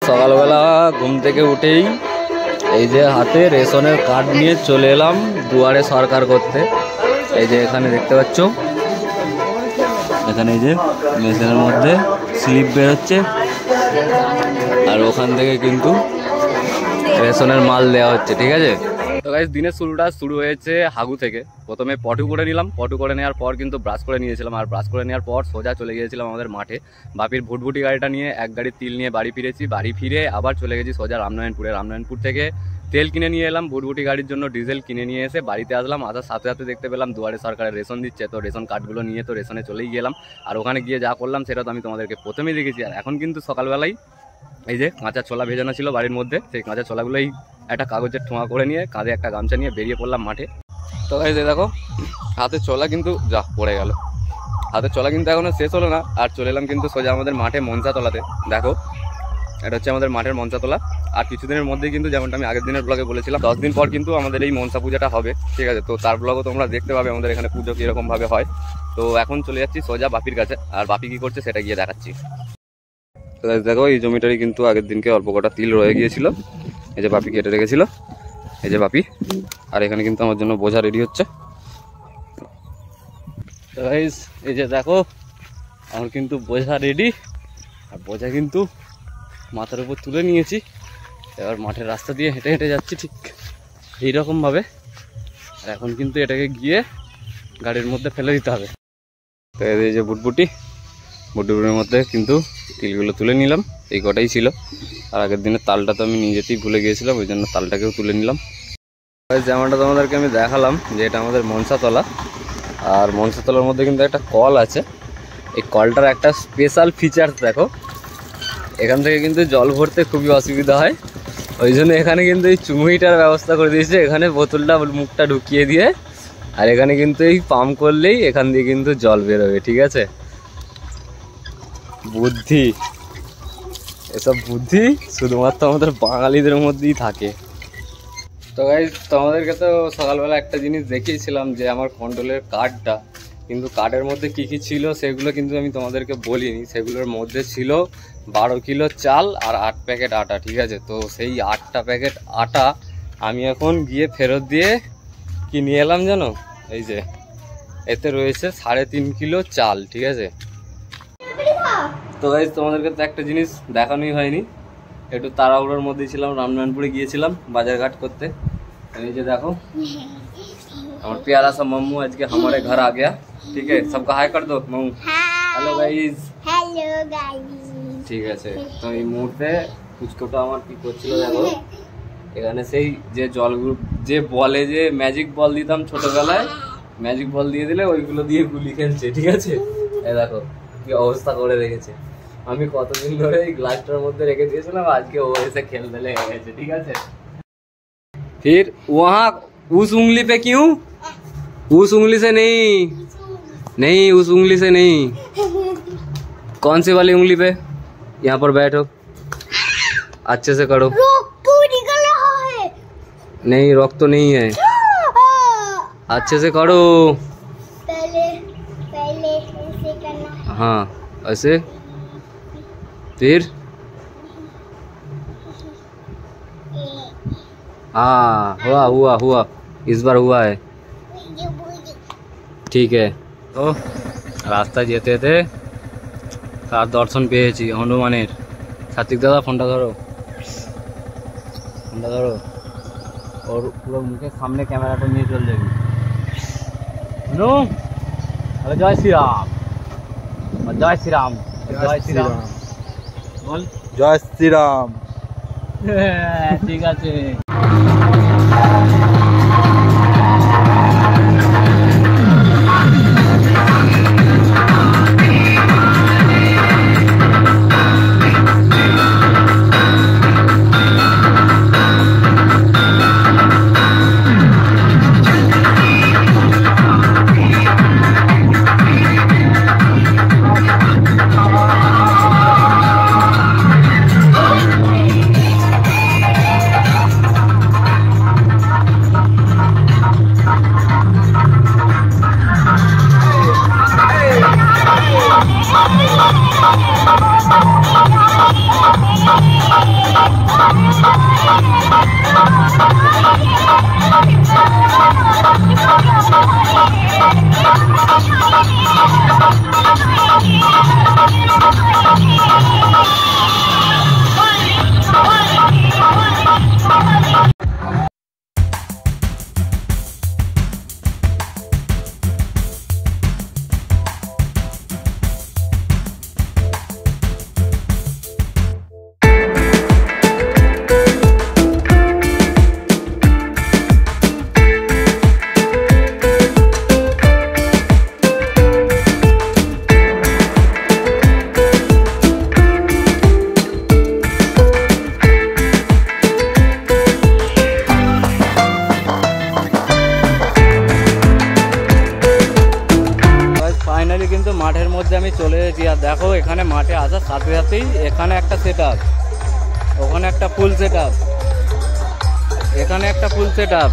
সকালবেলা ঘুম থেকে উঠেই এই যে হাতে রেশনের কার্ড নিয়ে চলে এলাম দুয়ারে সরকার করতে। এই যে এখানে দেখতে পাচ্ছ, এখানে এই যে মেশিনের মধ্যে স্লিপ বেরোচ্ছে আর ওখান থেকে কিন্তু রেশনের মাল দেওয়া হচ্ছে। ঠিক আছে, তো গাইস দিনের শুরুটা শুরু হয়েছে হাগু থেকে। প্রথমে পটু করে নিলাম, পটু করে নেওয়ার পর কিন্তু ব্রাশ করে নিয়েছিলাম, আর ব্রাশ করে নেওয়ার পর সোজা চলে গিয়েছিলাম আমাদের মাঠে। বাপির ভুটভুটি গাড়িটা নিয়ে এক গাড়ি তিল নিয়ে বাড়ি ফিরেছি। বাড়ি ফিরে আবার চলে গেছি সোজা রামনারায়ণপুরে। রামনারায়ণপুর থেকে তেল কিনে নিয়ে এলাম, ভুটভুটি গাড়ির জন্য ডিজেল কিনে নিয়ে এসে বাড়িতে আসলাম। আসার সাথে সাথে দেখতে পেলাম দুয়ারে সরকারের রেশন দিচ্ছে, তো রেশন কার্ডগুলো নিয়ে তো রেশনে চলেই গেলাম। আর ওখানে গিয়ে যা করলাম সেটা তো আমি তোমাদেরকে প্রথমেই দেখেছি। আর এখন কিন্তু সকালবেলায় এই যে কাঁচা ছোলা ভেজানো ছিল বাড়ির মধ্যে, সেই কাঁচা ছোলাগুলোই একটা কাগজের ঠোঙা করে নিয়ে কাঁধে একটা গামছা নিয়ে বেরিয়ে পড়লাম মাঠে। তো এই যে দেখো হাতে ছোলা কিন্তু যা পড়ে গেল, হাতে ছোলা কিন্তু এখনো শেষ হলো না। আর চলে এলাম কিন্তু সোজা আমাদের মাঠে মনসাতলাতে। দেখো এটা হচ্ছে আমাদের মাঠের মনসাতলা। আর কিছুদিনের মধ্যেই কিন্তু, যেমনটা আমি আগের দিনের ব্লগে বলেছিলাম, 10 দিন পর কিন্তু আমাদের এই মনসা পূজাটা হবে। ঠিক আছে, তো তার ব্লগও তোমরা দেখতে পাবে আমাদের এখানে পুজো কীরকমভাবে হয়। তো এখন চলে যাচ্ছি সোজা বাপির কাছে, আর বাপি কী করছে সেটা গিয়ে দেখাচ্ছি। তো দেখো এই জমিটারই কিন্তু আগের দিনকে অল্প কটা তিল রয়ে গিয়েছিল, এই যে বাপি কেটে রেখেছিল। এই যে বাপি, আর এখানে কিন্তু আমার জন্য বোঝা রেডি হচ্ছে। তো গাইস এই যে দেখো আমার কিন্তু বোঝা রেডি, আর বোঝা কিন্তু মাথার উপর তুলে নিয়েছি। এবার মাঠের রাস্তা দিয়ে হেঁটে হেঁটে যাচ্ছি ঠিক এইরকমভাবে। আর এখন কিন্তু এটাকে গিয়ে গাড়ির মধ্যে ফেলে দিতে হবে। তো এই যে বুটবুটির মধ্যে কিন্তু তিলগুলো তুলে নিলাম, এই কটাই ছিল। আর আগের দিনের তালটা তো আমি নিজেতেই ভুলে গিয়েছিলাম, ওই জন্য তালটাকেও তুলে নিলাম। যেমনটা তোমাদেরকে আমি দেখালাম যে এটা আমাদের মনসাতলা, আর মনসাতলার মধ্যে কিন্তু একটা কল আছে। এই কলটার একটা স্পেশাল ফিচার্স দেখো, এখান থেকে কিন্তু জল ভরতে খুবই অসুবিধা হয়, ওই জন্য এখানে কিন্তু এই চুমুইটার ব্যবস্থা করে দিয়েছে। এখানে বোতলটা মুখটা ঢুকিয়ে দিয়ে, আর এখানে কিন্তু এই পাম্প করলেই এখান দিয়ে কিন্তু জল বেরোবে। ঠিক আছে, বুদ্ধি, এসব বুদ্ধি শুধুমাত্র আমাদের বাঙালিদের মধ্যেই থাকে। তো গাইস তোমাদেরকে তো সকালবেলা একটা জিনিস দেখিয়েছিলাম যে আমার কন্ট্রোলের কার্ডটা, কিন্তু কার্ডের মধ্যে কি কি ছিল সেগুলো কিন্তু আমি তোমাদেরকে বলিনি। সেগুলোর মধ্যে ছিল 12 কিলো চাল আর 8 প্যাকেট আটা। ঠিক আছে, তো সেই 8টা প্যাকেট আটা আমি এখন গিয়ে ফেরত দিয়ে কি নিয়ে এলাম জানো, এই যে এতে রয়েছে 3.5 কিলো চাল। ঠিক আছে, তো গাইস তোমাদেরকে তো একটা জিনিস দেখানোই হয়নি, একটু তাড়াহুড়োর মধ্যেই ছিলাম, রামনারায়ণপুরে গিয়েছিলাম বাজারঘাট করতে। এই যে দেখো আমার प्यारा सा मम्मू आज के हमारे घर आ गया। ठीक है, सबका हाय कर दो Mammu. Hello guys, hello guys. ঠিক আছে, তো এই মুহূর্তে পুচকুটা আমার কি করছিল দেখো, এখানে সেই যে জলগুলো যে বলে যে ম্যাজিক বল দিতাম ছোটবেলায়, ম্যাজিক বল দিয়ে দিলে ওইগুলো দিয়ে গুলি খেলছে। ঠিক আছে, এই দেখো কি অবস্থা করে রেখেছে। আমি কতদিন ধরে এই গ্লাসটার মধ্যে রেখে দিয়েছিলাম, আজকে ও এসে খেলতে লেগে গেছে। ঠিক আছে, फिर वहाँ उस उंगली पे क्यों, उस उंगली से नहीं, नहीं उस उंगली से नहीं, कौन सी वाली उंगली पे, यहाँ पर बैठो, अच्छे से करो। रक्त निकल रहा है, नहीं रक्त तो नहीं है, अच्छे से करो। पहले ऐसे करना, हाँ ऐसे, फिर हाँ हुआ हुआ हुआ, इस बार हुआ है। ঠিক আছে, তো রাস্তায় যেতে যেতে তার দর্শন পেয়েছি হনুমানের। সাত্বিক দাদা ফোনটা ধরো, ফোনটা ধরো, ওর পুরো মুখের সামনে ক্যামেরাটা নিয়ে চলে যাবি। হনু, আরে জয় শ্রীরাম, জয় শ্রীরাম, জয় শ্রীরাম বল, জয় শ্রীরাম। ঠিক আছে। সেটআপ, ওখানে একটা ফুল সেটআপ, এখানে একটা ফুল সেটআপ,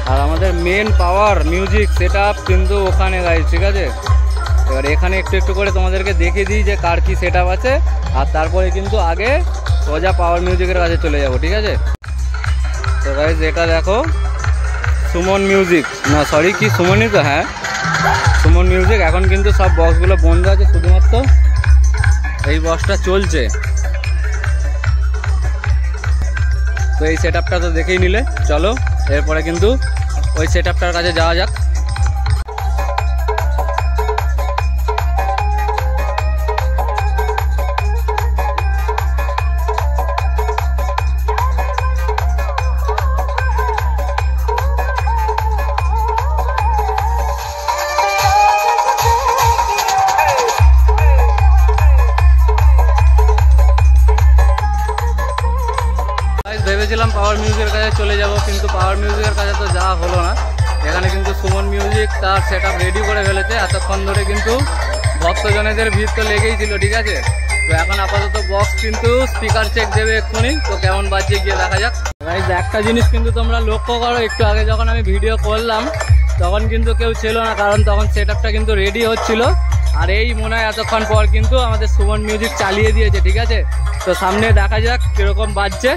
আর আমাদের মেন পাওয়ার মিউজিক সেটআপ কিন্তু ওখানে গাইজ, ঠিক আছে। এবার এখানে একটু একটু করে তোমাদেরকে দেখিয়ে দিই যে কার কি সেটআপ আছে, আর তারপরে কিন্তু আগে সোজা পাওয়ার মিউজিকের কাছে চলে যাব, ঠিক আছে। তো গাইজ এটা দেখো সুমন মিউজিক, না সরি কি সুমনই তো, হ্যাঁ সুমন মিউজিক। এখন কিন্তু সব বক্সগুলো বন্ধ আছে, শুধুমাত্র এই বক্সটা চলছে। তো এই সেটআপটা তো দেখেই নিলে, চলো এরপরে কিন্তু ওই সেটআপটার কাছে যাওয়া যাক। ভেবেছিলাম পাওয়ার মিউজিকের কাছে চলে যাব, কিন্তু পাওয়ার মিউজিকের কাছে তো যাওয়া হলো না। এখানে কিন্তু সুমন মিউজিক তার সেটআপ রেডি করে ফেলেছে। এতক্ষণ ধরে কিন্তু ভক্তজনেদের ভিড় তো লেগেই ছিল, ঠিক আছে। তো এখন আপাতত বক্স কিন্তু স্পিকার চেক দেবে এক্ষুনি, তো কেমন বাজছে গিয়ে দেখা যাক। গাইস একটা জিনিস কিন্তু তোমরা লক্ষ্য করো, একটু আগে যখন আমি ভিডিও করলাম তখন কিন্তু কেউ ছিল না, কারণ তখন সেটআপটা কিন্তু রেডি হচ্ছিল। আর এই মনে হয় এতক্ষণ পর কিন্তু আমাদের সুমন মিউজিক চালিয়ে দিয়েছে, ঠিক আছে। তো সামনে দেখা যাক কিরকম বাজছে।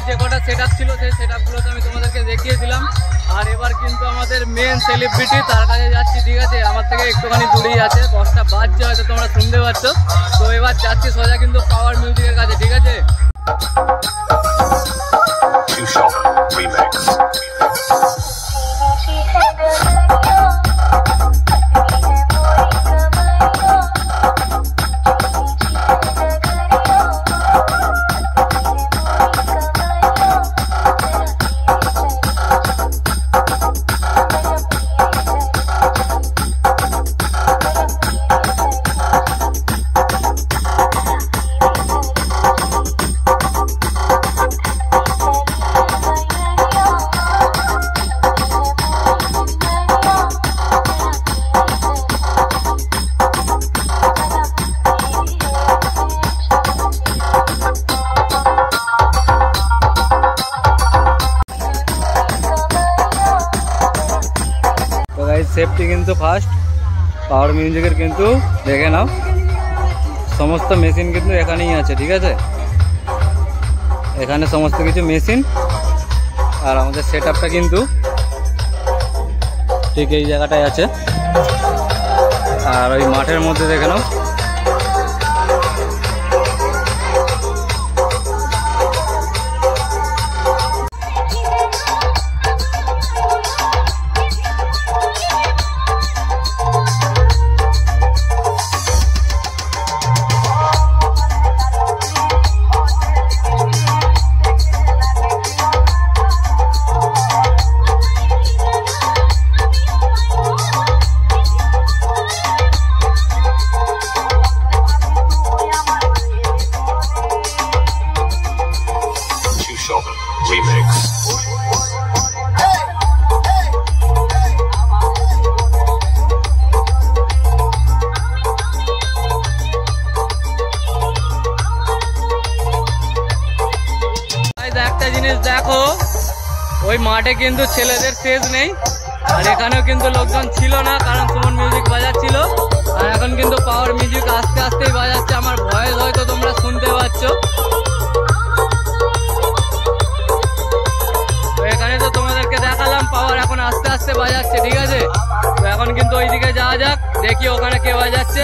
যে কটা সেটআপ ছিল সেই সেটআপগুলো তো আমি তোমাদেরকে দেখিয়ে দিলাম। আর এবার কিন্তু আমাদের মেন সেলিব্রিটি, তার কাছে যাচ্ছি, ঠিক আছে। আমার থেকে একটুখানি দূরেই আছে, বক্সটা বাজছে হয়তো তোমরা শুনতে পাচ্ছ। তো এবার যাচ্ছি সোজা কিন্তু পাওয়ার মিউজিকের কাছে, ঠিক আছে। সেফটি কিন্তু ফার্স্ট, পাওয়ার মিউজিকের কিন্তু দেখে নাও সমস্ত মেশিন কিন্তু এখানেই আছে, ঠিক আছে। এখানে সমস্ত কিছু মেশিন, আর আমাদের সেটআপটা কিন্তু ঠিক এই জায়গাটায় আছে। আর ওই মাঠের মধ্যে দেখে নাও ওই মাঠে কিন্তু ছেলেদের স্টেজ নেই, আর এখানেও কিন্তু লোকজন ছিল না, কারণ সুমন মিউজিক বাজাচ্ছিল। আর এখন কিন্তু পাওয়ার মিউজিক আস্তে আস্তেই বাজাচ্ছে, আমার ভয়েস হয়তো তোমরা শুনতে পাচ্ছ। তো এখানে তো তোমাদেরকে দেখালাম পাওয়ার এখন আস্তে আস্তে বাজাচ্ছে, ঠিক আছে। তো এখন কিন্তু ওইদিকে যাওয়া যাক, দেখি ওখানে কে বাজাচ্ছে।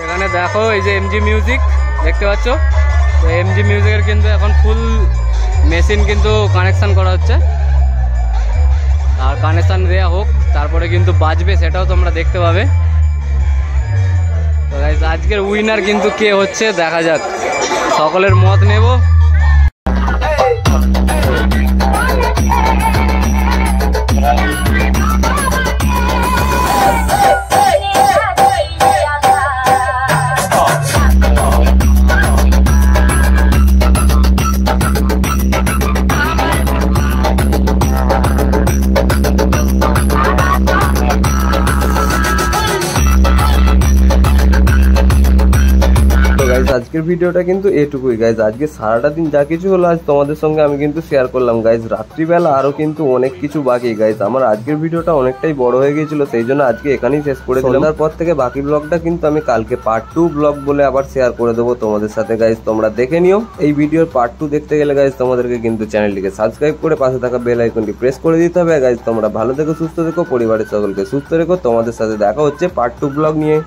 এখানে দেখো এই যে এমজি মিউজিক দেখতে পাচ্ছ, তো এমজি মিউজিকের কিন্তু এখন ফুল মেশিন কিন্তু কানেকশন করা হচ্ছে, আর কানেকশন দেওয়া হোক তারপরে কিন্তু বাজবে, সেটাও তোমরা দেখতে পাবে। তো গাইস আজকের উইনার কিন্তু কে হচ্ছে দেখা যাক, সকলের মত নেব। আজকের ভিডিওটা কিন্তু এটুকুই গাইজ। আজকে সারাটা দিন যা কিছু হলো আজ তোমাদের সঙ্গে আমি কিন্তু শেয়ার করলাম গাইজ। রাত্রিবেলা আরো কিন্তু অনেক কিছু বাকি গাইজ। আমার আজকের ভিডিওটা অনেকটাই বড় হয়ে গিয়েছিল, সেই জন্য আজকে এখানেই শেষ করে দিলাম। তারপর থেকে বাকি ব্লগটা কিন্তু আমি কালকে পার্ট 2 ব্লগ বলে আবার শেয়ার করে দেবো তোমাদের সাথে গাইজ, তোমরা দেখে নিও। এই ভিডিওর পার্ট 2 দেখতে গেলে গাইজ তোমাদেরকে কিন্তু চ্যানেলটিকে সাবস্ক্রাইব করে পাশে থাকা বেল আইকনটি প্রেস করে দিতে হবে গাইজ। তোমরা ভালো থেকো, সুস্থ থেকো, পরিবারের সকলকে সুস্থ রেখো। তোমাদের সাথে দেখা হচ্ছে পার্ট 2 ব্লগ নিয়ে।